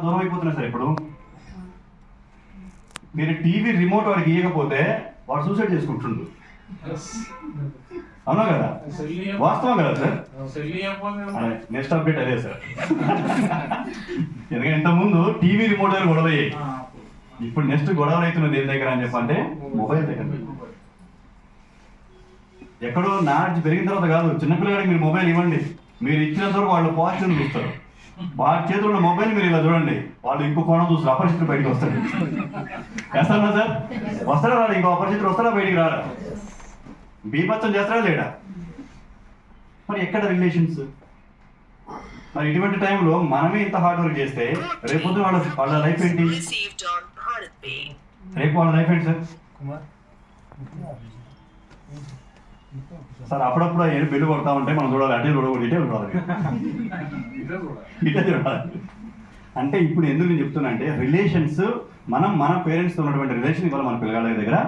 దూరం అయిపోతున్నా సార్. ఇప్పుడు మీరు టీవీ రిమోట్ వాడికి ఇవ్వకపోతే వాడు సూసైడ్ చేసుకుంటుండు. అవునా కదా? వాస్తవం కదా సార్? నెక్స్ట్ అప్డేట్ అదే సార్. ఎందుకంటే ఇంతకుముందు టీవీ రిమోట్ దగ్గర గొడవ అయ్యాయి. ఇప్పుడు నెక్స్ట్ గొడవ అవుతున్నది ఏం దగ్గర అని చెప్పంటే మొబైల్ దగ్గర. ఎక్కడో నాలెడ్జ్ పెరిగిన తర్వాత కాదు, చిన్నపిల్లగాడికి మీరు మొబైల్ ఇవ్వండి, మీరు ఇచ్చినంత వరకు వాళ్ళు పాజిటివ్ చూస్తారు. వాళ్ళ చేతిలో ఉన్న మొబైల్ మీరు ఇలా చూడండి, వాళ్ళు ఇంకో కోణం చూస్తారు, అపరిచితులు బయటకు వస్తాడు. వేస్తారా సార్? వస్తారా రాడు? ఇంకో అపరిచితులు వస్తారా బయటికి రాడా? బీభత్సం చేస్తారా లేడా? మరి ఎక్కడ రిలేషన్స్? మరి ఇటువంటి టైంలో మనమే ఇంత హార్డ్ వర్క్ చేస్తే రేపొద్దు వాళ్ళ లైఫ్ ఏంటి? రేపు వాళ్ళ లైఫ్ ఏంటి సార్? సార్ అప్పుడప్పుడు ఏడు బిల్లు కొడతా ఉంటే మనం చూడాలి, అటే చూడకూడదు, ఇటే చూడాలి, ఇటే చూడాలి. అంటే ఇప్పుడు ఎందుకు నేను చెప్తున్నా అంటే రిలేషన్స్ మన పేరెంట్స్తో ఉన్నటువంటి రిలేషన్ ఇవాళ మన పిల్లగాళ్ళ దగ్గర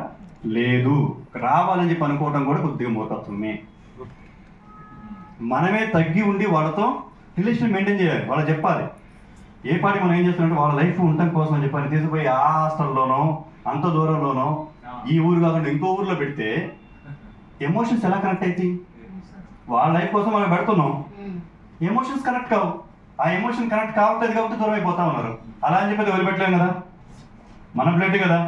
లేదు. రావాలని చెప్పి అనుకోవటం కూడా కొద్దిగా మోటవుతుంది. మనమే తగ్గి ఉండి వాళ్ళతో రిలేషన్ మెయింటైన్ చేయాలి. వాళ్ళకి చెప్పాలి ఏ పాటి మనం ఏం చేస్తున్నామంటే వాళ్ళ లైఫ్ ఉండటం కోసం అని చెప్పని తీసుకుపోయి ఆ హాస్టల్లోనో అంత దూరంలోనో ఈ ఊరు కాకుండా ఇంకో ఊర్లో పెడితే ఎమోషన్స్ ఎలా కనెక్ట్ అవుతాయి? వాళ్ళ లైఫ్ కోసం మనం పెడుతున్నాం, ఎమోషన్స్ కనెక్ట్ కావు. ఆ ఎమోషన్ కనెక్ట్ కావట్లేదు కాబట్టి దూరం అయిపోతా ఉన్నారు. అలా అని చెప్పి వదిలిపెట్టలేం కదా, మన ప్లేట్ కదా.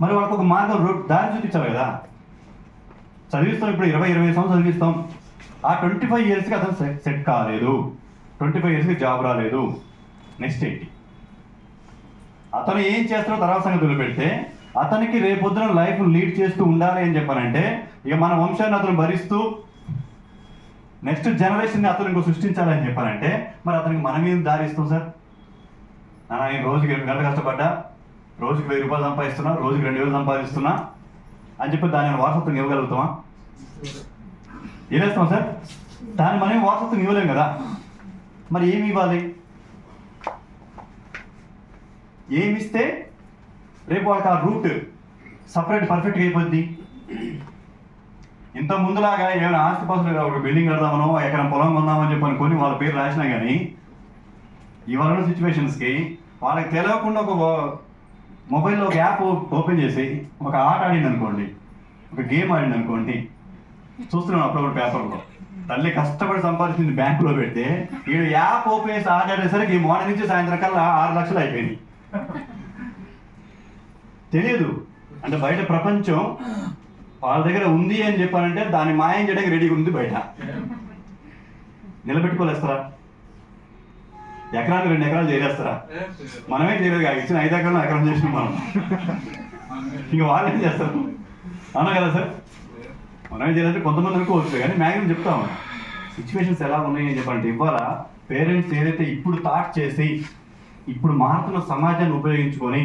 మరి వాళ్ళకి ఒక మార్గం దారి చూపించాలి కదా. చదివిస్తాం, ఇప్పుడు 20-25 సంవత్సరాలు చదివిస్తాం. ఆ 25 ఇయర్స్కి అతను సెట్ కాలేదు, 25 ఇయర్స్కి జాబ్ రాలేదు. నెక్స్ట్ ఏంటి? అతను ఏం చేస్తారో తర్వాత సంగతి వదిలిపెడితే అతనికి రేపొద్దున లైఫ్ లీడ్ చేస్తూ ఉండాలి అని చెప్పానంటే ఇక మన వంశాన్ని అతను భరిస్తూ నెక్స్ట్ జనరేషన్ని అతను ఇంకో సృష్టించాలని చెప్పానంటే మరి అతనికి మనం ఏం దారి ఇస్తాం సార్? నేను రోజుకి 8 గంటలు కష్టపడ్డా, రోజుకి 1000 రూపాయలు సంపాదిస్తున్నా, రోజుకి 2000 సంపాదిస్తున్నా అని చెప్పి దాని వారసత్వం ఇవ్వగలుగుతామా? ఏదేస్తాం సార్? దాన్ని మనం వారసత్వం ఇవ్వలేం కదా. మరి ఏమి ఇవ్వాలి? ఏమిస్తే రేపు వాళ్ళకి ఆ రూట్ సపరేట్ పర్ఫెక్ట్గా అయిపోద్ది. ఇంత ముందులాగా ఏమైనా ఆస్తిపాస్తులు ఒక బిల్డింగ్ కడదామనో ఎకరం పొలం కొందామని చెప్పి అనుకొని వాళ్ళ పేరు రాసినా కానీ ఇవాళ సిచ్యువేషన్స్కి వాళ్ళకి తెలియకుండా ఒక మొబైల్లో ఒక యాప్ ఓపెన్ చేసి ఒక ఆట ఆడింది అనుకోండి, ఒక గేమ్ ఆడింది అనుకోండి, చూస్తున్నాం అప్పుడప్పుడు పేపర్లో, తల్లి కష్టపడి సంపాదించింది బ్యాంకులో పెడితే వీడు యాప్ ఓపెన్ చేసి ఆట ఆడేసరికి మార్నింగ్ నుంచి సాయంత్రం కల్లా 6 లక్షలు అయిపోయినాయి. తెలియదు అంటే బయట ప్రపంచం వాళ్ళ దగ్గర ఉంది అని చెప్పానంటే దాన్ని మాయం చేయడానికి రెడీగా ఉంది. బయట నిలబెట్టుకోలేస్తారా? ఎకరానికి 2 ఎకరాలు చేయలేస్తారా? మనమే చేయలేదు కాదు, ఇచ్చిన 5 ఎకరాలు ఎకరం చేసినాం మనం. ఇంక వాళ్ళు ఏం చేస్తారు? అవునా కదా సార్? మనమే చేయాలంటే కొంతమంది అనుకోవచ్చు కానీ మ్యాక్సిమం చెప్తాము సిచ్యువేషన్స్ ఎలా ఉన్నాయి అని చెప్పాలంటే ఇవాళ పేరెంట్స్ ఏదైతే ఇప్పుడు థాట్ చేసి ఇప్పుడు మారుతున్న సమాజాన్ని ఉపయోగించుకొని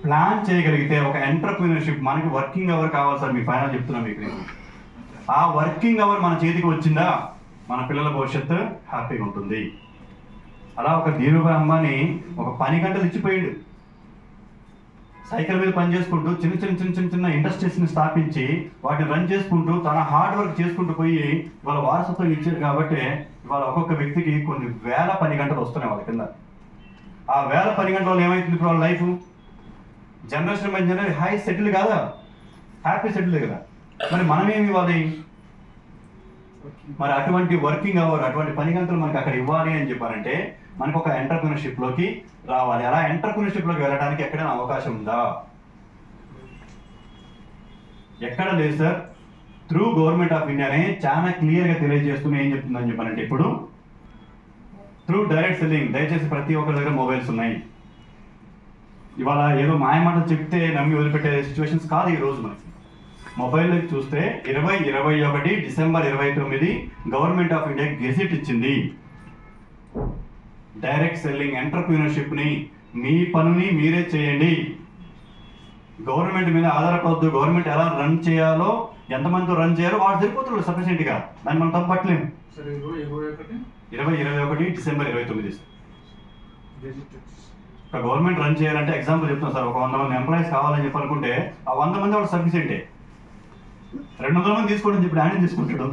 ప్లాన్ చేయగలిగితే ఒక ఎంటర్‌ప్రెన్యూర్‌షిప్, మనకి వర్కింగ్ అవర్ కావాలి సార్. మీ ఫైనల్ చెప్తున్నా మీకు, ఆ వర్కింగ్ అవర్ మన చేతికి వచ్చిందా మన పిల్లల భవిష్యత్తు హ్యాపీగా ఉంటుంది. అలా ఒక ధీరుభాయ్ అంబానీ ఒక 10 గంటలు ఇచ్చిపోయాడు. సైకిల్ మీద పని చేసుకుంటూ చిన్న ఇండస్ట్రీస్ని స్థాపించి వాటిని రన్ చేసుకుంటూ తన హార్డ్ వర్క్ చేసుకుంటూ పోయి వాళ్ళ వారసత్వం ఇచ్చారు. కాబట్టి ఇవాళ ఒక్కొక్క వ్యక్తికి కొన్ని వేల 10 గంటలు వస్తున్నాయి వాళ్ళ కింద. ఆ వేల 10 గంటలు ఏమవుతుంది ఇప్పుడు వాళ్ళ life? Generation by generation high settle కాదా, హ్యాపీ సెటిల్ కదా. మరి మనమేమి ఇవ్వాలి? మరి అటువంటి వర్కింగ్ అవర్, అటువంటి 10 గంటలు మనకి అక్కడ ఇవ్వాలి అని చెప్పారంటే మనకు ఒక ఎంటర్‌ప్రెన్యూర్‌షిప్‌లోకి రావాలి. అలా ఎంటర్‌ప్రెన్యూర్‌షిప్‌లోకి వెళ్ళడానికి ఎక్కడైనా అవకాశం ఉందా? ఎక్కడ లేదు సార్. త్రూ గవర్నమెంట్ ఆఫ్ ఇండియానే చాలా క్లియర్గా తెలియజేస్తూనే ఏం చెప్తుందని చెప్పారంటే ఇప్పుడు త్రూ డైరెక్ట్ సెల్లింగ్. దయచేసి ప్రతి ఒక్కరి దగ్గర మొబైల్స్ ఉన్నాయి. ఇవాళ ఏదో మాయమాటలు చెప్తే నమ్మి వదిలిపెట్టే సిచ్యువేషన్స్ కాదు ఈ రోజు. మనకి మొబైల్లో చూస్తే 2021 December 29 government of India gazette ఇచ్చింది. డైరెక్ట్ సెల్లింగ్ ఎంటర్‌ప్రెన్యూర్‌షిప్ని మీ పనిని మీరే చేయండి, గవర్నమెంట్ మీద ఆధారపడద్దు. గవర్నమెంట్ ఎలా రన్ చేయాలో, ఎంతమందితో రన్ చేయాలో వాడు సరిపోతున్నారు సఫిషియెంట్గా. దాన్ని మనం తప్పట్లేము. 2021 డిసెంబర్ 29 గవర్నమెంట్ రన్ చేయాలంటే ఎగ్జాంపుల్ చెప్తాను సార్. ఒక 100 మంది ఎంప్లాయీస్ కావాలని చెప్పి అనుకుంటే ఆ 100 మంది వాడు సఫిషియెంటే. 200 మంది తీసుకోండి చెప్పి యాడ్ తీసుకుంటాడు,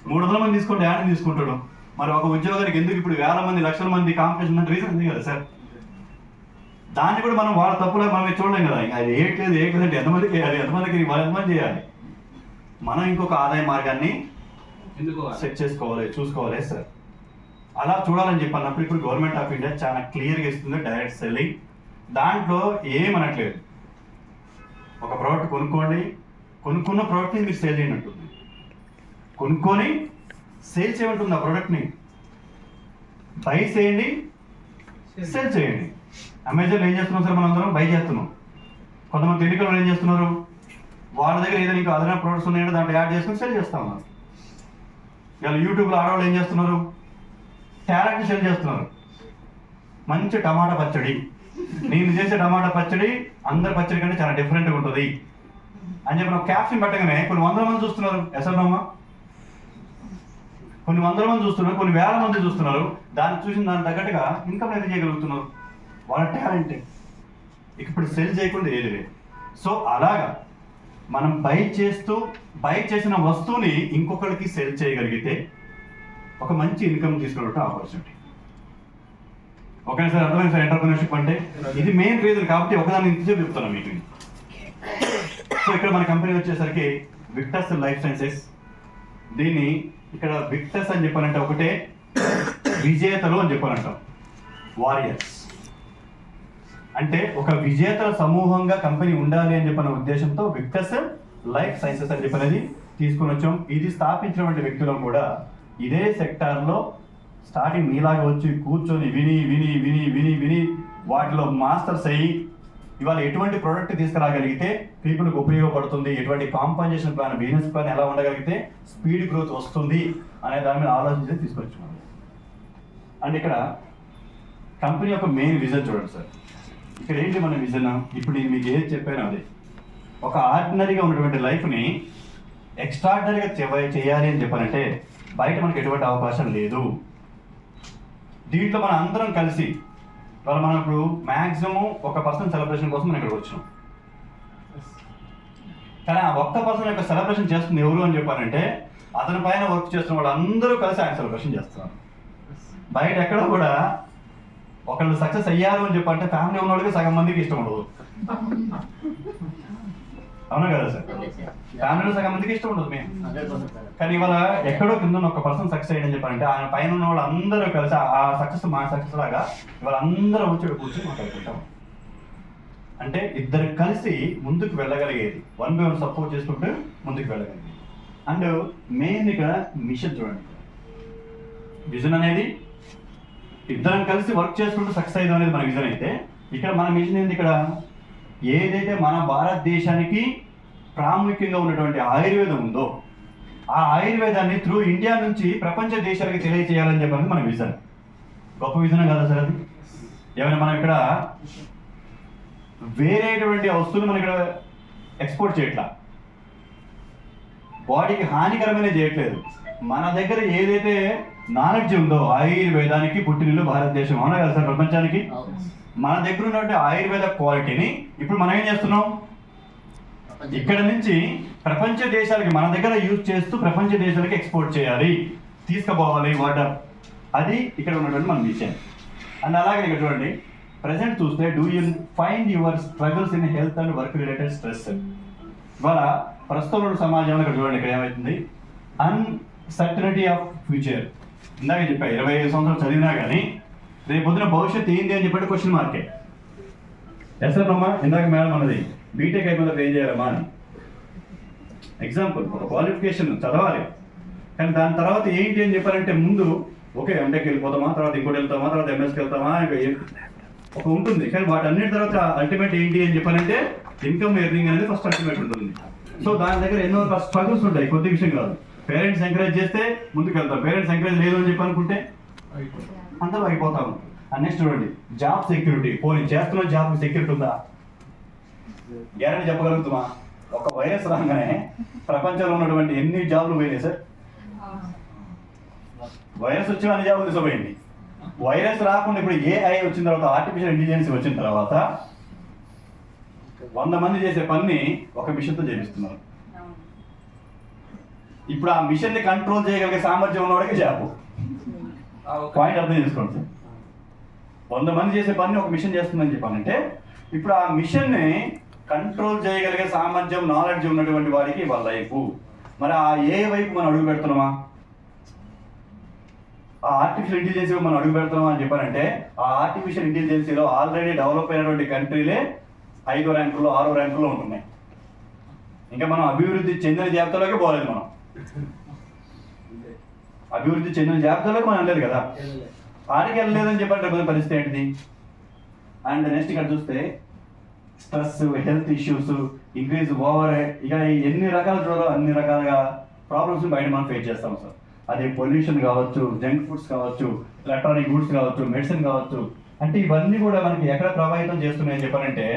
300 మంది తీసుకుంటే యాడ్ తీసుకుంటాడు. మరి ఒక ఉద్యోగానికి ఎందుకు ఇప్పుడు వేల మంది లక్షల మంది కాంపిటీషన్ అంటే రీజన్ ఉంది కదా సార్. దాన్ని కూడా మనం వాళ్ళ తప్పులా మనం చూడలేం కదా. ఇంకా అది ఏట్లేదు అంటే ఎంతమందికి వేయాలి, ఎంతమంది చేయాలి. మనం ఇంకొక ఆదాయ మార్గాన్ని సెట్ చేసుకోవాలి, చూసుకోవాలి సార్. అలా చూడాలని చెప్పి అన్నప్పుడు ఇప్పుడు గవర్నమెంట్ ఆఫ్ ఇండియా చాలా క్లియర్గా ఇస్తుంది డైరెక్ట్ సెల్లింగ్. దాంట్లో ఏమనట్లేదు, ఒక ప్రోడక్ట్ కొనుక్కోండి, కొనుక్కున్న ప్రోడక్ట్ని మీరు సేల్ చేయండి అంటుంది. కొనుక్కొని సేల్ చేయమంటుంది ఆ ప్రోడక్ట్ని. బై చేయండి, సేల్ చేయండి. అమెజాన్లో ఏం చేస్తున్నాం సార్, మనం అందరం బై చేస్తున్నాం. కొంతమంది టెలికాల్లో ఏం చేస్తున్నారు, వాళ్ళ దగ్గర ఏదైనా ఇంకా అదనపు ప్రోడక్ట్స్ ఉన్నాయంటే దాంట్లో యాడ్ చేసుకుని సేల్ చేస్తా ఉన్నారు. ఇలా యూట్యూబ్లో ఆడవాళ్ళు ఏం చేస్తున్నారు, టాలెంట్ సేల్ చేస్తున్నారు. మంచి టమాటా పచ్చడి, నేను చేసే టమాటా పచ్చడి అందరి పచ్చడి కంటే చాలా డిఫరెంట్గా ఉంటుంది అని చెప్పి ఒక క్యాప్షన్ పెట్టగానే కొన్ని వందల మంది చూస్తున్నారు. ఎసరమ్మా, కొన్ని వందల మంది చూస్తున్నారు, కొన్ని వేల మంది చూస్తున్నారు. దాన్ని చూసిన దానికి తగ్గట్టుగా ఇన్కమ్ ఎంత చేయగలుగుతున్నారు, వాళ్ళ టాలెంట్. ఇప్పుడు సెల్ చేయకుండా ఏది లేదు. సో అలాగా మనం బై చేసిన వస్తువుని ఇంకొకరికి సెల్ చేయగలిగితే ఒక మంచి ఇన్కమ్ తీసుకునే ఆపర్చునిటీ. ఓకే సార్, అర్థమైంది సార్. ఎంటర్ప్రినర్షిప్ అంటే ఇది మెయిన్ రీజన్ కాబట్టి ఒకదాన్ని ఇంతసేపు చెప్తున్నాను మీకు. సో ఇక్కడ మన కంపెనీ వచ్చేసరికి విక్టస్ లైఫ్ సైన్సెస్. దీన్ని ఇక్కడ విక్టస్ అని చెప్పానంటే ఒకటే విజేతలు అని చెప్పానంటాం, వారియర్స్. అంటే ఒక విజేతల సమూహంగా కంపెనీ ఉండాలి అని చెప్పిన ఉద్దేశంతో విక్టస్ లైఫ్ సైన్సెస్ అని చెప్పినది తీసుకుని వచ్చాం. ఇది స్థాపించినటువంటి వ్యక్తులను కూడా ఇదే సెక్టార్లో స్టార్టింగ్ మీలాగా వచ్చి కూర్చొని విని విని విని విని విని వాటిలో మాస్టర్స్ అయ్యి ఇవాళ ఎటువంటి ప్రోడక్ట్ తీసుకురాగలిగితే పీపుల్కి ఉపయోగపడుతుంది, ఎటువంటి కాంపన్సేషన్ ప్లాన్, బిజినెస్ ప్లాన్ ఎలా ఉండగలిగితే స్పీడ్ గ్రోత్ వస్తుంది అనే దాని మీద ఆలోచించి తీసుకొచ్చాం. అండ్ ఇక్కడ కంపెనీ యొక్క మెయిన్ విజన్ చూడండి సార్. ఇక్కడ ఏంటి మన విజన్, ఇప్పుడు నేను మీకు ఏది చెప్పానో అదే. ఒక ఆర్డినరీగా ఉన్నటువంటి లైఫ్ని ఎక్స్ట్రాడినరీగా చేయాలి అని చెప్పానంటే బయట మనకి ఎటువంటి అవకాశం లేదు. దీంట్లో మనం అందరం కలిసి మనం ఇప్పుడు మ్యాక్సిమం ఒక పర్సన్ సెలబ్రేషన్ కోసం మనం ఇక్కడికి వచ్చినాం. కానీ ఆ ఒక్క పర్సన్ యొక్క సెలబ్రేషన్ చేస్తుంది ఎవరు అని చెప్పారంటే అతని పైన వర్క్ చేస్తున్న వాళ్ళు అందరూ కలిసి ఆయన సెలబ్రేషన్ చేస్తున్నారు. బయట ఎక్కడ కూడా ఒకళ్ళు సక్సెస్ అయ్యారు అని చెప్పంటే ఫ్యామిలీ ఉన్న వాళ్ళకి సగం మందికి ఇష్టం ఉండదు. అవునా కదా సార్, ఫ్యామిలీలో సగం మందికి ఇష్టం ఉండదు మేము. కానీ ఇవాళ ఎక్కడో కింద ఒక పర్సన్ సక్సెస్ అయ్యని చెప్పారంటే ఆయన పైన ఉన్న వాళ్ళు అందరూ కలిసి ఆ సక్సెస్ మా సక్సెస్ లాగా ఇవాళ అందరూ వచ్చి కూర్చొని మాట్లాడుకుంటాం. అంటే ఇద్దరు కలిసి ముందుకు వెళ్ళగలిగేది, వన్ బై వన్ సపోర్ట్ చేసుకుంటూ ముందుకు వెళ్ళగలిగేది. అండ్ మెయిన్ ఇక్కడ మిషన్ చూడండి, విజన్ అనేది ఇద్దరం కలిసి వర్క్ చేసుకుంటూ సక్సెస్ అయ్యేది అనేది మన విజన్ అయితే, ఇక్కడ మన మిషన్ ఏంది, ఇక్కడ ఏదైతే మన భారతదేశానికి ప్రాముఖ్యంగా ఉన్నటువంటి ఆయుర్వేదం ఉందో ఆ ఆయుర్వేదాన్ని త్రూ ఇండియా నుంచి ప్రపంచ దేశాలకి తెలియజేయాలని చెప్పాలని మన విజన్. గొప్ప విజన్ కదా సార్ అది. ఏమైనా మనం ఇక్కడ వేరేటువంటి వస్తువులు మనం ఇక్కడ ఎక్స్పోర్ట్ చేయట్లా, బాడీకి హానికరమైన చేయట్లేదు. మన దగ్గర ఏదైతే నాలెడ్జ్ ఉందో ఆయుర్వేదానికి పుట్టినిల్లు భారతదేశం, అవునా కదా సార్ ప్రపంచానికి. మన దగ్గర ఉన్నటువంటి ఆయుర్వేద క్వాలిటీని ఇప్పుడు మనం ఏం చేస్తున్నాం, ఇక్కడ నుంచి ప్రపంచ దేశాలకి మన దగ్గర యూజ్ చేస్తూ ప్రపంచ దేశాలకి ఎక్స్పోర్ట్ చేయాలి, తీసుకుపోవాలి వాటర్. అది ఇక్కడ ఉన్నటువంటి మన మిషన్. అండ్ అలాగే ఇక్కడ చూడండి, ప్రజెంట్ చూస్తే do you find your struggles in health and work related stress. ఇవాళ ప్రస్తుతం సమాజంలో ఇక్కడ చూడండి, ఇక్కడ ఏమవుతుంది, అన్సర్టనిటీ ఆఫ్ ఫ్యూచర్. ఇందాక చెప్పా 25 సంవత్సరాలు చదివినా కానీ రేపు పొద్దున భవిష్యత్తు ఏంటి అని చెప్పి క్వశ్చన్ మార్కే. ఎస్ సార్ అమ్మా, ఇందాక మేడం అన్నది బీటెక్ అయిపోతే ఏం చేయాలమ్మా అని. ఎగ్జాంపుల్, ఒక క్వాలిఫికేషన్ చదవాలి, కానీ దాని తర్వాత ఏంటి అని చెప్పారంటే ముందు ఓకే ఎంటెక్ వెళ్ళిపోతామా, తర్వాత ఇంకోటి వెళ్తామా, తర్వాత ఎంఎస్కి వెళ్తామా, ఇంకా ఒక ఉంటుంది. కానీ వాటన్నిటి తర్వాత అల్టిమేట్ ఏంటి అని చెప్పారంటే ఇన్కమ్ ఎర్నింగ్ అనేది ఫస్ట్ అల్టిమేట్ ఉంటుంది. సో దాని దగ్గర ఎన్నో స్ట్రగుల్స్ ఉంటాయి, కొద్ది విషయం కాదు. పేరెంట్స్ ఎంకరేజ్ చేస్తే ముందుకు వెళ్తాం, పేరెంట్స్ ఎంకరేజ్ లేదు అని చెప్పి అనుకుంటే అందరూ అయిపోతాము. నెక్స్ట్ చూడండి, జాబ్ సెక్యూరిటీ. పోనీ చేస్తున్న జాబ్ సెక్యూరిటీ ఉందా, గ్యారెంటీ చెప్పగలుగుతామా? ఒక వైరస్ రాగానే ప్రపంచంలో ఉన్నటువంటి ఎన్ని జాబ్లు పోయినాయి సార్. వైరస్ వచ్చి అన్ని జాబులు తీసుకుపోయింది. వైరస్ రాకుండా ఇప్పుడు ఏఐ వచ్చిన తర్వాత, ఆర్టిఫిషియల్ ఇంటెలిజెన్స్ వచ్చిన తర్వాత 100 మంది చేసే పని ఒక మిషన్తో చేపిస్తున్నారు. ఇప్పుడు ఆ మిషన్ ని కంట్రోల్ చేయగలిగే సామర్థ్యం ఉన్నవాడికి జాబ్. పాయింట్ అర్థం చేసుకోండి సార్. 100 మంది చేసే పని ఒక మిషన్ చేస్తుందని చెప్పాలంటే ఇప్పుడు ఆ మిషన్ని కంట్రోల్ చేయగలిగే సామర్థ్యం నాలెడ్జ్ ఉన్నటువంటి వాడికి వాళ్ళ లైఫ్. మరి ఆ ఏ వైపు మనం అడుగు పెడుతున్నామా, ఆ ఆర్టిఫిషియల్ ఇంటెలిజెన్స్ మనం అడుగు పెడుతున్నామా అని చెప్పారంటే ఆ ఆర్టిఫిషియల్ ఇంటెలిజెన్సీలో ఆల్రెడీ డెవలప్ అయినటువంటి కంట్రీలే 5వ ర్యాంకులో 6వ ర్యాంకులో ఉంటున్నాయి. ఇంకా మనం అభివృద్ధి చెందిన జాబితాలోకి పోలేదు. మనం అభివృద్ధి చెందిన జాబితాలోకి మనం వెళ్ళలేదు కదా, ఆడికి వెళ్ళలేదని చెప్పండి పరిస్థితి ఏంటిది. అండ్ నెక్స్ట్ ఇక్కడ చూస్తే stress, health issues, increase over, ఇక ఎన్ని రకాల చూడాలో అన్ని రకాలుగా ప్రాబ్లమ్స్ బయట మనం ఫేస్ చేస్తాం సార్. అది పొల్యూషన్ కావచ్చు, జంక్ ఫుడ్స్ కావచ్చు, ఎలక్ట్రానిక్ గూడ్స్ కావచ్చు, మెడిసిన్ కావచ్చు. అంటే ఇవన్నీ కూడా మనకి ఎక్కడ ప్రభావితం చేస్తున్నాయని చెప్పారంటే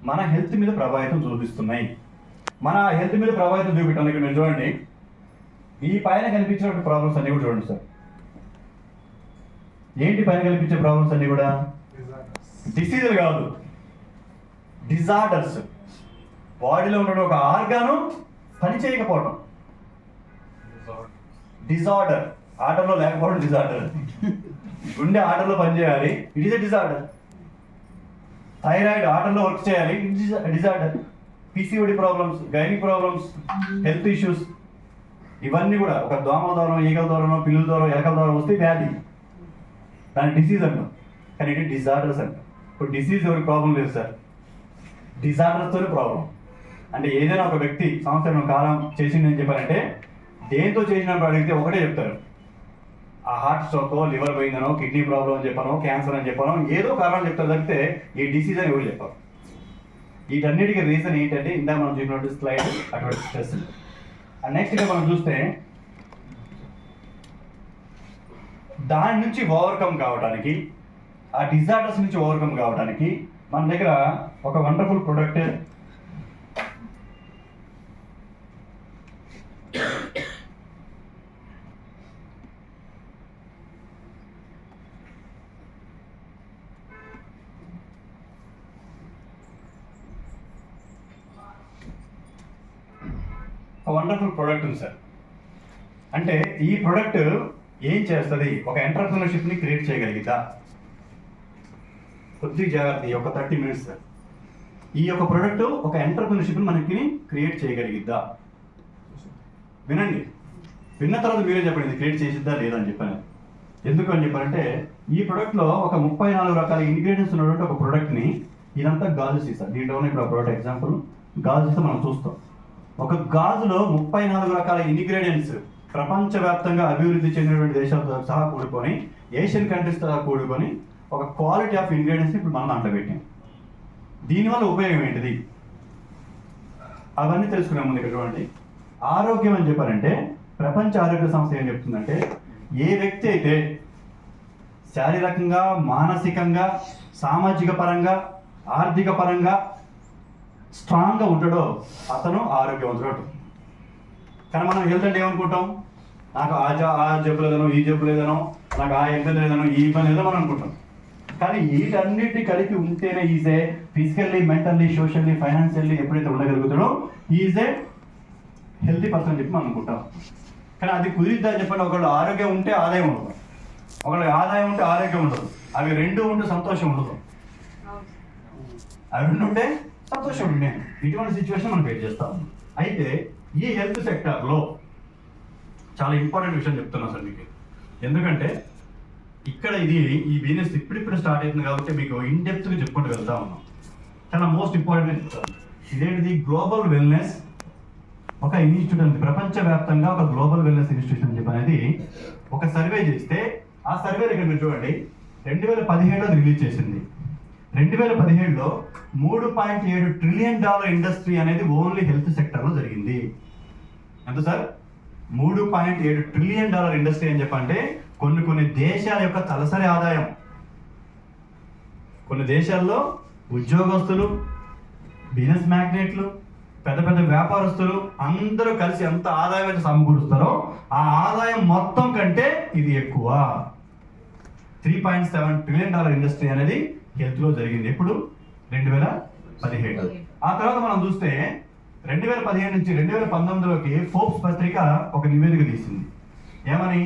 మన హెల్త్ మీద ప్రభావితం చూపిస్తున్నాయి. మన హెల్త్ మీద ప్రభావితం చూపించాలి. ఇక్కడ మీరు చూడండి, ఈ పైన కనిపించిన ప్రాబ్లమ్స్ అన్ని కూడా చూడండి సార్. ఏంటి పైన కనిపించే ప్రాబ్లమ్స్ అన్ని కూడా? డిసీజులు కాదు, డిజార్డర్స్. బాడీలో ఉన్న ఒక ఆర్గాను పని చేయకపోవటం డిజార్డర్. ఆర్డర్లో లేకపోవడం డిజార్డర్. గుండె ఆర్డర్లో పనిచేయాలి, it is a disorder. Thyroid ఆర్డర్లో వర్క్ చేయాలి, it is disorder. PCOD problems, gynaec problems, health issues, ఇవన్నీ కూడా ఒక దోమల ద్వారా, ఈగల ద్వారా, పిల్లుల ద్వారా, ఎలకల ద్వారా వస్తే వ్యాధి, దాని డిసీజ్ అంటాం. కానీ ఇది డిజార్డర్స్ అంటాం. ఇప్పుడు డిసీజ్ ఎవరికి ప్రాబ్లం లేదు సార్, డిజార్డర్స్తోనే ప్రాబ్లం. అంటే ఏదైనా ఒక వ్యక్తి సంవత్సరం కాలం చేసిందని చెప్పారంటే దేంతో చేసినప్పుడు అడిగితే ఒకటే చెప్తారు, ఆ హార్ట్ స్ట్రోకో, లివర్ పోయిందనో, కిడ్నీ ప్రాబ్లం అని చెప్పానో, క్యాన్సర్ అని చెప్పానో, ఏదో కారణం చెప్తారు తప్పితే ఈ డిసీజ్ అని ఎవరు చెప్పారు. వీటన్నిటికీ రీజన్ ఏంటంటే ఇందాక మనం చూసినట్టు స్లైడ్ అటువంటి స్ట్రెస్. అండ్ నెక్స్ట్గా మనం చూస్తే దాని నుంచి ఓవర్కమ్ కావడానికి, ఆ డిజార్డర్స్ నుంచి ఓవర్కమ్ కావడానికి మన దగ్గర ఒక వండర్ఫుల్ ప్రొడక్ట్ ఉంది సార్. అంటే ఈ ప్రొడక్ట్ ఏం చేస్తుంది, ఒక ఎంటర్‌ప్రెన్యూర్‌షిప్ని క్రియేట్ చేయగలిగిద్దా? కొద్దిగా జాగ్రత్త, ఈ ఒక 30 మినిట్స్ సార్. ఈ యొక్క ప్రొడక్ట్ ఒక ఎంటర్‌ప్రెన్యూర్‌షిప్ని మనకి క్రియేట్ చేయగలిగిద్దా? వినండి, విన్న తర్వాత మీరే చెప్పండి ఇది క్రియేట్ చేసిద్దా లేదా అని చెప్పాను. ఎందుకు అని చెప్పారంటే ఈ ప్రొడక్ట్లో ఒక 34 రకాల ఇంగ్రీడియంట్స్ ఉన్నటువంటి ఒక ప్రొడక్ట్ని, ఇదంతా గాజు సీసా. దీంట్లోనే ఇప్పుడు ప్రొడక్ట్ ఎగ్జాంపుల్ గాజు సీసా మనం చూస్తాం. ఒక గాజులో 34 రకాల ఇంగ్రీడియంట్స్ ప్రపంచవ్యాప్తంగా అభివృద్ధి చెందినటువంటి దేశాలతో సహా కూడుకొని, ఏషియన్ కంట్రీస్ సహా కూడుకొని ఒక క్వాలిటీ ఆఫ్ ఇంగ్రీడియంట్స్ని ఇప్పుడు మనం దాంట్లో పెట్టాం. దీనివల్ల ఉపయోగం ఏంటిది అవన్నీ తెలుసుకునే ముందు ఇక్కడ చూడండి. ఆరోగ్యం అని చెప్పారంటే ప్రపంచ ఆరోగ్య సంస్థ ఏం చెప్తుందంటే ఏ వ్యక్తి అయితే శారీరకంగా, మానసికంగా, సామాజిక పరంగా, ఆర్థిక పరంగా స్ట్రాంగ్గా ఉంటాడో అతను ఆరోగ్యవంతుడు. కానీ మనం హెల్త్ అంటే ఏమనుకుంటాం, నాకు ఆ జబ్బు లేదనో, ఈ జబ్బు లేదనో, నాకు ఆ ఇబ్బంది లేదనో, ఈ ఇబ్బంది లేదో మనం అనుకుంటాం. కానీ వీటన్నిటి కలిపి ఉంటేనే EJ physically, mentally, socially, financially ఎప్పుడైతే ఉండగలుగుతాడో ఈజే హెల్తీ పర్సన్ అని చెప్పి మనం అనుకుంటాం. కానీ అది కుదిరిద్దా అని చెప్పండి. ఒకళ్ళు ఆరోగ్యం ఉంటే ఆదాయం ఉండదు, ఒకళ్ళు ఆదాయం ఉంటే ఆరోగ్యం ఉండదు, అవి రెండు ఉంటే సంతోషం ఉండదు, అవి రెండు ఉంటే సంతోషం ఉండే. ఇటువంటి సిచ్యువేషన్ మనం ఫేస్ చేస్తాం. అయితే ఈ హెల్త్ సెక్టార్లో చాలా ఇంపార్టెంట్ విషయం చెప్తున్నా సార్ మీకు. ఎందుకంటే ఇక్కడ ఈ బిజినెస్ ఇప్పుడిప్పుడు స్టార్ట్ అవుతుంది కాబట్టి మీకు ఇన్ డెప్త్గా చెప్పుకుంటూ వెళ్తా ఉన్నాం. చాలా మోస్ట్ ఇంపార్టెంట్ చెప్తాను. ఇదేంటిది గ్లోబల్ వెల్నెస్ ఒక ఇన్స్టిట్యూట్ ఉంది. ప్రపంచవ్యాప్తంగా ఒక గ్లోబల్ వెల్నెస్ ఇన్స్టిట్యూషన్ అని చెప్పి అనేది ఒక సర్వే చేస్తే, ఆ సర్వేలో ఇక్కడ మీరు చూడండి 2017లో రిలీజ్ చేసింది. 2017లో $3.7 ట్రిలియన్ ఇండస్ట్రీ అనేది ఓన్లీ హెల్త్ సెక్టర్లో జరిగింది. ఎంత సార్? $3.7 ట్రిలియన్ ఇండస్ట్రీ అని చెప్పంటే కొన్ని దేశాల యొక్క తలసరి ఆదాయం. కొన్ని దేశాల్లో ఉద్యోగస్తులు, బిజినెస్ మ్యాగ్నెట్లు, పెద్ద పెద్ద వ్యాపారస్తులు అందరూ కలిసి ఎంత ఆదాయం అయితే సమకూరుస్తారో ఆ ఆదాయం మొత్తం కంటే ఇది ఎక్కువ. $3.7 ట్రిలియన్ ఇండస్ట్రీ అనేది హెల్త్లో జరిగింది. ఎప్పుడు? 2017. ఆ తర్వాత మనం చూస్తే 2017 నుంచి 2019లోకి ఫోర్బ్స్ పత్రిక ఒక నివేదిక తీసింది. ఏమని?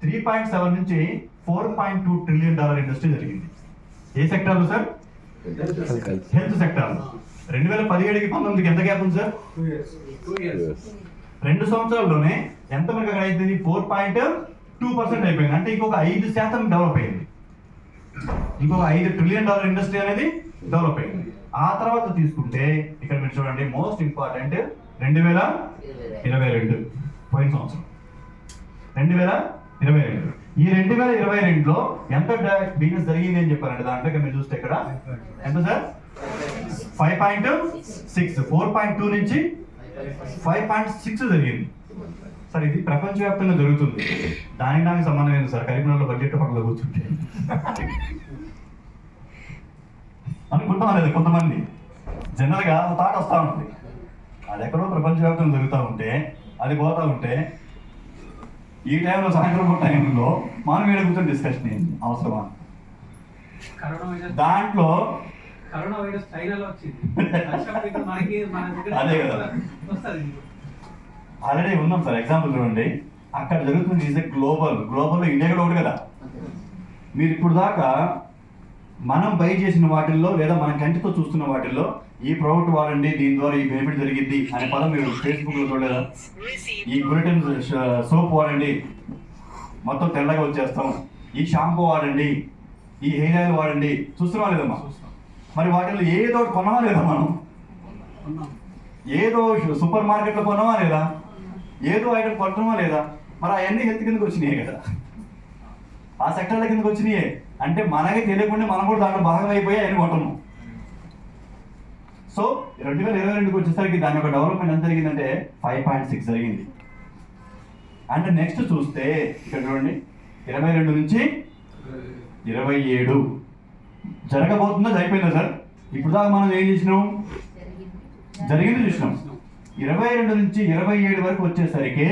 3.7 నుంచి $4.2 ట్రిలియన్ ఇండస్ట్రీ జరిగింది. ఏ సెక్టార్లో సార్? Health sector. 2017కి 19కి ఎంత గ్యాప్ ఉంది సార్? 2 సంవత్సరాల్లోనే ఎంత మనకు అక్కడ అయిపోయింది? 4.2% అయిపోయింది. అంటే ఇంకొక 5% డెవలప్ అయింది. ఇంకొక $5 ట్రిలియన్ ఇండస్ట్రీ అనేది డెవలప్ అయింది. ఆ తర్వాత తీసుకుంటే ఇక్కడ మీరు చూడండి, మోస్ట్ ఇంపార్టెంట్ 2022 పోయిన సంవత్సరం 2022. ఈ 2022లో ఎంత బిజినెస్ జరిగింది అని చెప్పారంటే దాంట్లో మీరు చూస్తే ఇక్కడ ఎంత సార్? 5.6. 4.2 నుంచి 5.6 జరిగింది సార్. ఇది ప్రపంచవ్యాప్తంగా జరుగుతుంది. దానికి నాకు సంబంధం లేదు సార్. కరీంనగర్లో బడ్జెట్ పక్కన కూర్చుంటే అనుకుంటాం లేదు. కొంతమంది జనరల్గా థాట్ వస్తూ ఉంటుంది, అది ఎక్కడో ప్రపంచవ్యాప్తంగా జరుగుతూ ఉంటే, అది పోతూ ఉంటే, ఈ టైంలో సాయంత్రం టైంలో మనం వీళ్ళ కూర్చొని డిస్కషన్ ఏంటి అవసరమా? దాంట్లో కరోనా వైరస్ చైనాలో వచ్చింది. అదే కదా, ఆల్రెడీ ఉన్నాం సార్. ఎగ్జాంపుల్ చూడండి, అక్కడ జరుగుతుంది ఈజ్ గ్లోబల్లో ఇండియా కూడా ఒకటి కదా. మీరు ఇప్పుడు దాకా మనం బై చేసిన వాటిల్లో లేదా మన కంటితో చూస్తున్న వాటిల్లో ఈ ప్రోడక్ట్ వాడండి, దీని ద్వారా ఈ బెనిఫిట్ జరిగింది అనే పదం మీరు ఫేస్బుక్లో చూడలేదా? ఈ గ్లూటెన్ సోప్ వాడండి, మొత్తం తెల్లగా వచ్చేస్తాం. ఈ షాంపూ వాడండి, ఈ హెయిర్ ఆయిల్ వాడండి, చూస్తున్నావా లేదమ్మా? మరి వాటిల్లో ఏదో కొనవా లేదా? మనం ఏదో సూపర్ మార్కెట్లో కొనవా లేదా? ఏదో ఐటమ్ కొంటున్నావా లేదా? మరి అవన్నీ హెల్త్ కిందకి వచ్చినాయి కదా, ఆ సెక్టర్ల కిందకి వచ్చినాయి. అంటే మనకి తెలియకుండా మనం కూడా దాంట్లో భాగం అయిపోయి అని కొంటున్నాం. సో 2022కి వచ్చేసరికి దాని యొక్క డెవలప్మెంట్ ఎంత జరిగిందంటే 5.6 జరిగింది. అంటే నెక్స్ట్ చూస్తే ఇక్కడ చూడండి, 22 నుంచి 27 జరగబోతుందో అయిపోయిందా సార్? ఇప్పుడు దాకా మనం ఏం చేసినాం? జరిగింది చూసినాం. 22 నుంచి 27 వరకు వచ్చేసరికి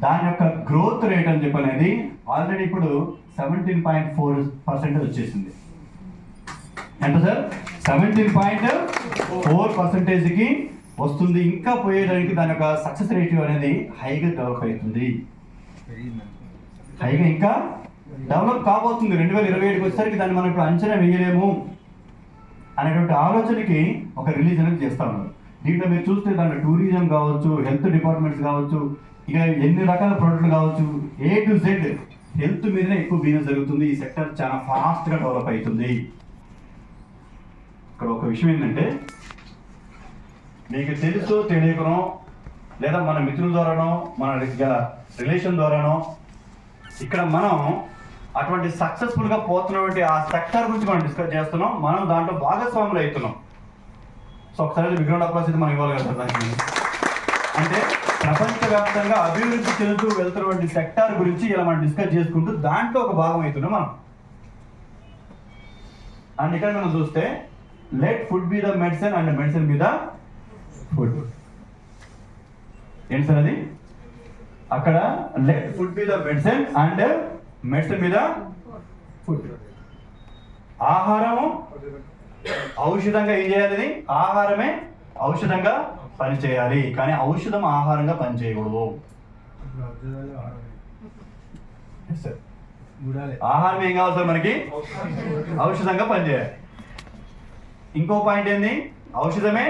దాని యొక్క గ్రోత్ రేట్ అని చెప్పి అనేది ఆల్రెడీ ఇప్పుడు 17.4% వచ్చేసింది. ఎంత సార్? 17.4%కి వస్తుంది. ఇంకా పోయేదానికి దాని యొక్క సక్సెస్ రేషియో అనేది హైగా డెవలప్ అవుతుంది. హైగా ఇంకా డెవలప్ కాబోతుంది. 2027కి వచ్చేసరికి దాన్ని మనం ఇప్పుడు అంచనా వేయలేము అనేటువంటి ఆలోచనకి ఒక రిలీజ్ అనేది చేస్తా ఉన్నారు. దీంట్లో మీరు చూస్తే దాంట్లో టూరిజం కావచ్చు, హెల్త్ డిపార్ట్మెంట్స్ కావచ్చు, ఇక ఎన్ని రకాల ప్రోడక్ట్లు కావచ్చు, A to Z హెల్త్ మీదనే ఎక్కువ బిజినెస్ జరుగుతుంది. ఈ సెక్టర్ చాలా ఫాస్ట్గా డెవలప్ అవుతుంది. ఇక్కడ ఒక విషయం ఏంటంటే, మీకు తెలుసో తెలియకనో లేదా మన మిత్రుల ద్వారానో మన రిలేషన్ ద్వారానో ఇక్కడ మనం అటువంటి సక్సెస్ఫుల్గా పోతున్నటువంటి ఆ సెక్టర్ గురించి మనం డిస్కస్ చేస్తున్నాం. మనం దాంట్లో భాగస్వాములు అవుతున్నాం. సో ఒకసారి బ్యాక్గ్రౌండ్ అప్లాస్ అయితే మనం ఇవ్వాలి కదా దానికి. అంటే ప్రపంచవ్యాప్తంగా అభివృద్ధి చెందుతూ వెళ్తున్నటువంటి సెక్టార్ గురించి ఇలా మనం డిస్కస్ చేసుకుంటూ దాంట్లో ఒక భాగం అవుతున్నాం మనం. అండ్ ఇక్కడ మనం చూస్తే let food be the medicine and medicine be the food. ఏంటి సార్ అది? అక్కడ let food be the medicine and medicine be the food. ఆహారము ఔషధంగా ఏం చేయాలి? ఆహారమే ఔషధంగా పనిచేయాలి, కానీ ఔషధం ఆహారంగా పనిచేయకూడదు. ఆహారం ఏం కావాలి సార్ మనకి? ఔషధంగా పనిచేయాలి. ఇంకో పాయింట్ ఏంది? ఔషధమే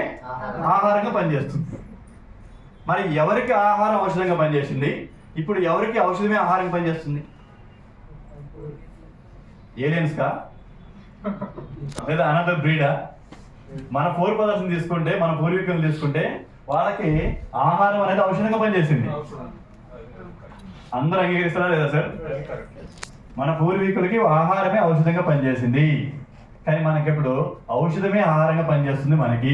ఆహారంగా పనిచేస్తుంది. మరి ఎవరికి ఆహారం ఔషధంగా పనిచేస్తుంది? ఇప్పుడు ఎవరికి ఔషధమే ఆహారంగా పనిచేస్తుంది? ఏలియన్స్కా లేదా అనదర్ బ్రీడా? మన పూర్వపదార్థం తీసుకుంటే, మన పూర్వీకులు తీసుకుంటే వాళ్ళకి ఆహారం అనేది ఔషధంగా పనిచేసింది. అందరూ అంగీకరిస్తారా లేదా సార్? మన పూర్వీకులకి ఆహారమే ఔషధంగా పనిచేసింది, కానీ మనకిప్పుడు ఔషధమే ఆహారంగా పనిచేస్తుంది. మనకి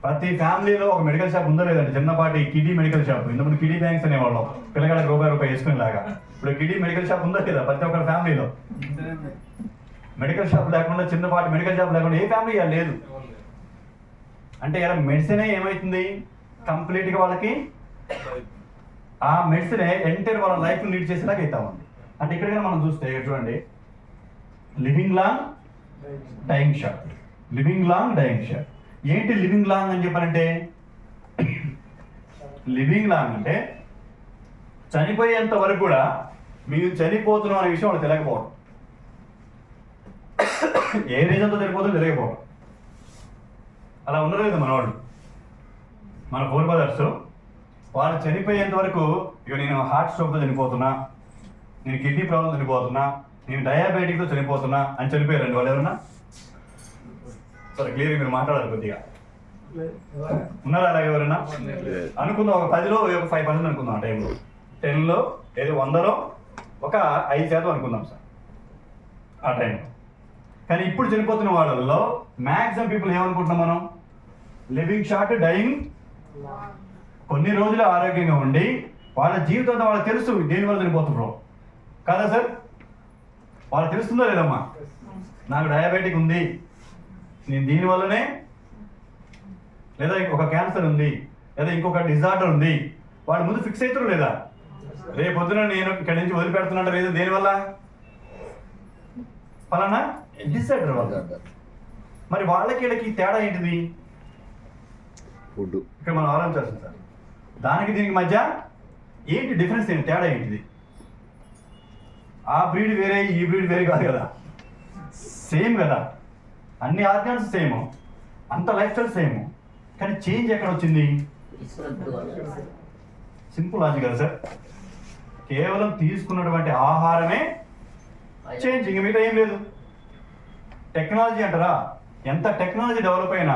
ప్రతి ఫ్యామిలీలో ఒక మెడికల్ షాప్ ఉందో లేదండి? చిన్నపాటి కిడీ మెడికల్ షాప్. ఇంతకుముందు కిడీ బ్యాంక్స్ అనేవాళ్ళం, పిల్లగాళ్ళకి రూపాయి వేసుకునేలాగా. ఇప్పుడు కిడీ మెడికల్ షాప్ ఉందో లేదా ప్రతి ఒక్కరి ఫ్యామిలీలో? మెడికల్ షాప్ లేకుండా, చిన్నపాటి మెడికల్ షాప్ లేకుండా ఏ ఫ్యామిలీ లేదు. అంటే ఇలా మెడిసినే ఏమవుతుంది కంప్లీట్గా వాళ్ళకి, ఆ మెడిసినే ఎంటైర్ వాళ్ళ లైఫ్ లీడ్ చేసేలాగా అవుతా ఉంది. అంటే ఇక్కడ మనం చూస్తే చూడండి, living long dying short. Living long dying short. ఏంటి లివింగ్ లాంగ్ అని చెప్పాలంటే? లివింగ్ లాంగ్ అంటే చనిపోయేంత వరకు కూడా మేము చనిపోతున్నాం అనే విషయం వాళ్ళకి తెలియకపోవడం, ఏ రీజన్తో చనిపోతుందో తెలియకపోవడం. అలా ఉండలేదు మన వాళ్ళు, మన ఫోర్ బ్రదర్స్. వాళ్ళు చనిపోయేంత వరకు ఇక నేను హార్ట్ స్ట్రోక్తో చనిపోతున్నా, నేను కిడ్నీ ప్రాబ్లం చనిపోతున్నా, నేను డయాబెటిక్తో చనిపోతున్నా అని చనిపోయారండి వాళ్ళు. ఎవరన్నా సరే క్లియర్గా మీరు మాట్లాడాలి కొద్దిగా. ఉన్నారా అలాగే ఎవరైనా? అనుకుందాం ఒక 10లో ఒక 5% అనుకుందాం. ఆ టైంలో 10లో ఏదో 100లో ఒక 5% అనుకుందాం సార్ ఆ టైంలో. కానీ ఇప్పుడు చనిపోతున్న వాళ్ళల్లో మ్యాక్సిమం పీపుల్ ఏమనుకుంటున్నాం మనం? Living short, dying. కొన్ని రోజులు ఆరోగ్యంగా ఉండి వాళ్ళ జీవితంలో వాళ్ళకి తెలుసు దేనివల్ల చనిపోతున్నారు కదా సార్? వాళ్ళకి తెలుస్తుందో లేదమ్మా, నాకు డయాబెటిక్ ఉంది, నేను దీనివల్లనే, లేదా ఒక క్యాన్సర్ ఉంది, లేదా ఇంకొక డిజార్డర్ ఉంది, వాళ్ళు ముందు ఫిక్స్ అవుతారు లేదా? రేపు పొద్దున నేను ఇక్కడి నుంచి వదిలిపెడుతున్నా లేదు, దేనివల్ల? ఫలానా డిసైడర్ వల్ల. మరి వాళ్ళకి వీళ్ళకి తేడా ఏంటిది? ఫుడ్. ఇక్కడ మనం ఆలోచించాల్సింది సార్, దానికి దీనికి మధ్య ఏంటి డిఫరెన్స్, ఏంటి తేడా ఏంటిది? ఆ బ్రీడ్ వేరే, ఈ బ్రీడ్ వేరే కాదు కదా, సేమ్ కదా. అన్ని ఆర్గాన్స్ సేమ్, అంత లైఫ్ స్టైల్ సేమ్, కానీ చేంజ్ ఎక్కడ వచ్చింది? సింపుల్ లాజిక్ కదా సార్, కేవలం తీసుకున్నటువంటి ఆహారమే చేంజ్, ఇంక మిగతా ఏం లేదు. టెక్నాలజీ అంటారా, ఎంత టెక్నాలజీ డెవలప్ అయినా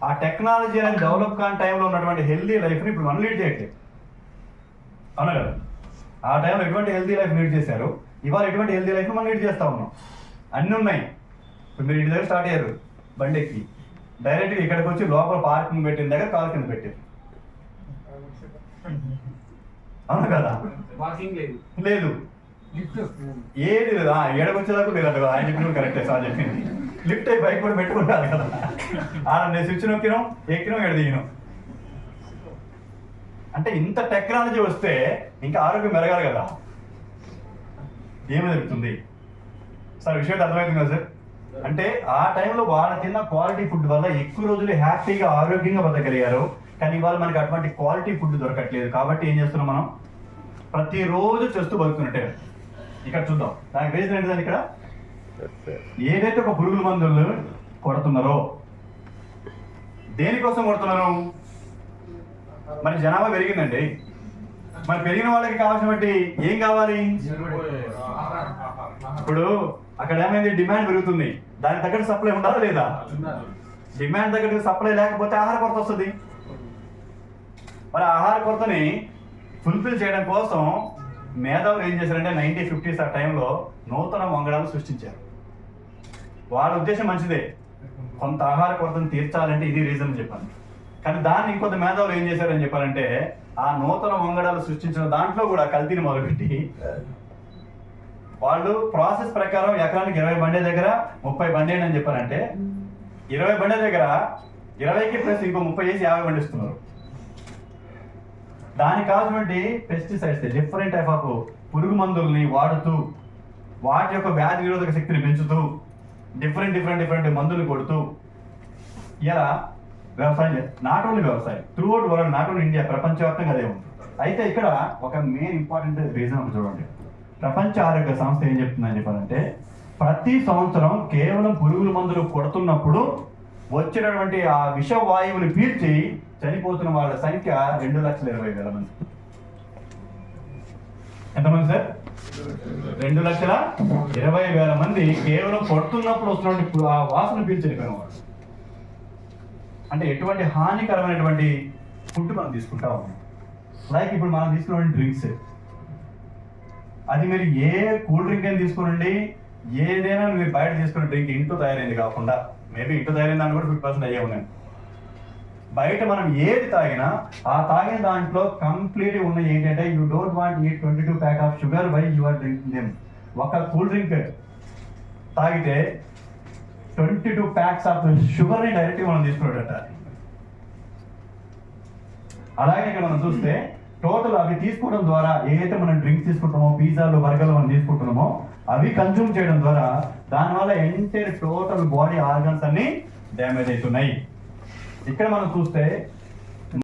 ఆ టెక్నాలజీ అనేది డెవలప్ కాని టైంలో ఉన్నటువంటి హెల్దీ లైఫ్ని ఇప్పుడు మనం లీడ్ చేయట్లేదు, అవునా కదా? ఆ టైంలో ఎటువంటి హెల్దీ లైఫ్ లీడ్ చేశారు, ఇవాళ ఎటువంటి హెల్దీ లైఫ్ మనం లీడ్ చేస్తా ఉన్నాం. అన్నీ ఉన్నాయి. ఇప్పుడు మీరు ఇంటి దగ్గర స్టార్ట్ అయ్యారు బండి ఎక్కి, డైరెక్ట్గా ఇక్కడికి వచ్చి లోపల పార్కింగ్ పెట్టిన దగ్గర కాల్ కింద పెట్టారు, అవునా కదా? వాకింగ్ లేదు, లేదు, ఏది లేదు. ఏడకు వచ్చేదాకా లేదు. ఆయన చెప్పిన కరెక్టే సార్ చెప్పింది. లిఫ్ట్ అయి బైక్ కూడా పెట్టుకుంటారు కదా, నేను స్విచ్ నొక్కినాం, ఎక్కినాం, ఎడ దిగినాం. అంటే ఇంత టెక్నాలజీ వస్తే ఇంకా ఆరోగ్యం మెరగాలి కదా, ఏమి జరుగుతుంది సార్? విషయం అర్థమవుతుంది కదా సార్? అంటే ఆ టైంలో వాళ్ళు తిన్న క్వాలిటీ ఫుడ్ వల్ల ఎక్కువ రోజులు హ్యాపీగా ఆరోగ్యంగా బతకగలిగారు. కానీ ఇవాళ మనకి అటువంటి క్వాలిటీ ఫుడ్ దొరకట్లేదు. కాబట్టి ఏం చేస్తున్నాం మనం? ప్రతిరోజు చేస్తూ బతుకున్నట్టే. ఇక్కడ చూద్దాం, దానికి రీజన్ ఏంటిదని, ఇక్కడ ఏదైతే ఒక పురుగుల మందులు కొడుతున్నారో దేనికోసం కొడుతున్నారు? మరి జనాభా పెరిగిందండి, మరి పెరిగిన వాళ్ళకి కావాల్సిన బట్టి ఏం కావాలి? ఇప్పుడు అక్కడ ఏమైంది? డిమాండ్ పెరుగుతుంది, దానికి తగ్గట్టు సప్లై ఉండాలా లేదా? డిమాండ్ తగ్గట్టు సప్లై లేకపోతే ఆహార కొరత వస్తుంది. మరి ఆహార కొరతని ఫుల్ఫిల్ చేయడం కోసం మేధావులు ఏం చేశారంటే 1950s ఆ టైంలో నూతన వంగడాలు సృష్టించారు. వాళ్ళ ఉద్దేశం మంచిదే, కొంత ఆహార కొరతను తీర్చాలంటే ఇది రీజన్ చెప్పాను. కానీ దాన్ని ఇంకొంత మేధావులు ఏం చేశారని చెప్పారంటే, ఆ నూతన వంగడాలు సృష్టించిన దాంట్లో కూడా కల్తీని మొదలుపెట్టి వాళ్ళు ప్రాసెస్ ప్రకారం ఎకరానికి 20 బండే దగ్గర 30 బండేయండి అని చెప్పారంటే, 20 బండే దగ్గర 20కి ప్లస్ ఇంకో 30 చేసి 50 బండిస్తున్నారు. దానికి కావాల్సినటువంటి పెస్టిసైడ్స్, డిఫరెంట్ టైప్ ఆఫ్ పురుగు మందుల్ని వాడుతూ వాటి యొక్క వ్యాధి నిరోధక శక్తిని పెంచుతూ డిఫరెంట్ మందులు కొడుతూ ఇలా వ్యవసాయం చేస్తారు. నాట్ ఓన్లీ వ్యవసాయం, through out world, not only India, ప్రపంచవ్యాప్తంగా అదే ఉంటుంది. అయితే ఇక్కడ ఒక మెయిన్ ఇంపార్టెంట్ రీజన్ ఒకటి చూడండి. ప్రపంచ ఆరోగ్య సంస్థ ఏం చెప్తుందని చెప్పాలంటే, ప్రతి సంవత్సరం కేవలం పురుగుల మందులు కొడుతున్నప్పుడు వచ్చినటువంటి ఆ విషవాయువుని పీల్చి చనిపోతున్న వాళ్ళ సంఖ్య 2,20,000 మంది. ఎంతమంది సార్? 2,20,000 మంది కేవలం కొడుతున్నప్పుడు వస్తున్నటువంటి ఆ వాసన పీల్చి చనిపోయిన వాళ్ళు. అంటే ఎటువంటి హానికరమైనటువంటి ఫుడ్ మనం తీసుకుంటా ఉన్నాం. లైక్ ఇప్పుడు మనం తీసుకున్న డ్రింక్స్, అది మీరు ఏ కూల్ డ్రింక్ అయినా తీసుకోనండి, ఏదైనా మీరు బయట తీసుకున్న డ్రింక్ ఇంట్లో తయారైంది కాకుండా, మేబీ ఇంట్లో తయారైన దాన్ని కూడా 50% అయ్యే ఉన్నాయి. బయట మనం ఏది తాగినా ఆ తాగిన దాంట్లో కంప్లీట్ ఉన్న ఏంటంటే, you don't want eat 22 pack of sugar by your drinking them. ఒక కూల్ డ్రింక్ తాగితే 22 ప్యాక్స్ ఆఫ్ షుగర్ని డైరెక్ట్గా మనం తీసుకున్నట్ట. అలాగే ఇక్కడ మనం చూస్తే టోటల్ అవి తీసుకోవడం ద్వారా ఏదైతే మనం డ్రింక్స్ తీసుకుంటామో, పిజ్జాలు, బర్గర్లు మనం తీసుకుంటున్నామో, అవి కన్జ్యూమ్ చేయడం ద్వారా దానివల్ల ఎంటైర్ టోటల్ బాడీ ఆర్గన్స్ అన్ని డ్యామేజ్ అవుతున్నాయి. ఇక్కడ మనం చూస్తే